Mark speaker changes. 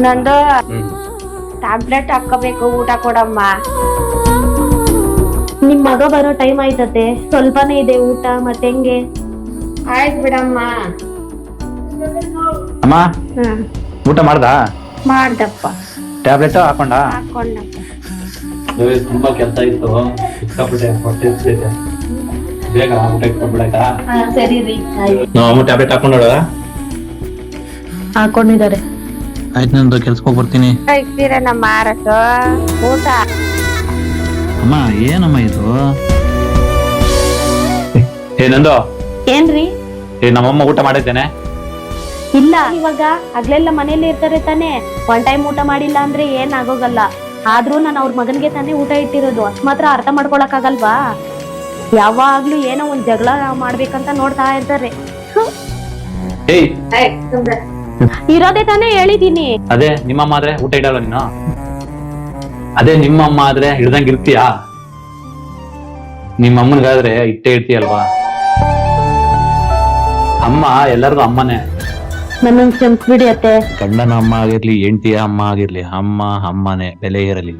Speaker 1: ನಂದು ಟ್ಯಾಬ್ಲೆಟ್ ಹಾಕೋಬೇಕು, ಊಟ ಕೊಡಮ್ಮ.
Speaker 2: ನಿಮ್ ಮಗ ಬರೋ ಟೈಮ್ ಆಯ್ತತೆ, ಸ್ವಲ್ಪನೇ ಇದೆ ಊಟ, ಮತ್ತೆ ಹೆಂಗೆ?
Speaker 1: ಆಯ್ತು ಬಿಡಮ್ಮ.
Speaker 3: ಅಮ್ಮ ಊಟ ಮಾಡ್ದಾ?
Speaker 1: ಮಾಡ್ದಪ್ಪ.
Speaker 3: ಟ್ಯಾಬ್ಲೆಟ್ ಹಾಕೊಂಡ?
Speaker 1: ಹಾಕೊಂಡಪ್ಪ.
Speaker 3: ತುಂಬಾ ಕೆಲಸ ಇತ್ತು, ಸಿಕ್ಕಾಪಟ್ಟೆ ಹೊಟ್ಟೆ ಹಸ್ದೈತೆ. ಬೇಗ ಊಟ ಇಟ್ಕೊಂಡ್ಬಿಡಾಯ್ತಾ?
Speaker 2: ಸರಿ ರೀ,
Speaker 3: ನಾವು ಟ್ಯಾಬ್ಲೆಟ್ ಹಾಕೊಂಡೋಳ?
Speaker 2: ಹಾಕೊಂಡಿದ್ದಾರೆ.
Speaker 3: ಆಯ್ತು, ನಂದು ಕೆಲ್ಸಕ್ಕೆ ಹೋಗಿ ಬರ್ತೀನಿ.
Speaker 1: ಇಕ್ತೀರ ನಮ್ಮ ಮಾರಟ್ಟು ಊಟ.
Speaker 3: ಅಮ್ಮ ಏನಮ್ಮ ಇದು? ನಂದು
Speaker 2: ಏನ್ರಿ?
Speaker 3: ನಮ್ಮಮ್ಮ ಊಟ ಮಾಡಿದ್ದೇನೆ.
Speaker 2: ಇಲ್ಲ, ಇವಾಗ ಹಗ್ಲೆಲ್ಲ ಮನೇಲಿ ಇರ್ತಾರೆ ತಾನೇ, ಒನ್ ಟೈಮ್ ಊಟ ಮಾಡಿಲ್ಲ ಅಂದ್ರೆ ಏನ್ ಆಗೋಗಲ್ಲ. ಆದ್ರೂ ನಾನು ಅವ್ರ ಮಗನ್ಗೆ ತಾನೇ ಊಟ ಇಟ್ಟಿರೋದು, ಅಷ್ಟ್ ಮಾತ್ರ ಅರ್ಥ ಮಾಡ್ಕೊಳಕ್ ಆಗಲ್ವಾ? ಯಾವಾಗ್ಲೂ ಏನೋ ಒಂದ್ ಜಗಳ ಮಾಡ್ಬೇಕಂತ ನೋಡ್ತಾ ಇರ್ತಾರೆ. ಇರೋದೇ ತಾನೇ ಹೇಳಿದೀನಿ.
Speaker 3: ಅದೇ ನಿಮ್ಮಮ್ಮ ಆದ್ರೆ ಊಟ ಇಡಲ್ಲ ನೀನು? ಅದೇ ನಿಮ್ಮಮ್ಮ ಆದ್ರೆ ಹಿಡ್ದಂಗ್ ಇರ್ತೀಯಾ? ನಿಮ್ಮಮ್ಮನ್ಗಾದ್ರೆ ಇಟ್ಟೇ ಇರ್ತೀಯಲ್ವಾ? ಅಮ್ಮ ಎಲ್ಲರಿಗೂ ಅಮ್ಮನೇ.
Speaker 2: ನನ್ನೊಂದ್ ಕ್ಷಮಿಸ್ಬಿಡಿ ಅತ್ತೆ.
Speaker 3: ಗಂಡನ ಅಮ್ಮ ಆಗಿರ್ಲಿ, ಹೆಂಡತಿಯ ಅಮ್ಮ ಆಗಿರ್ಲಿ, ಅಮ್ಮ ಅಮ್ಮನೇ, ಬೆಲೆ ಇರಲಿ.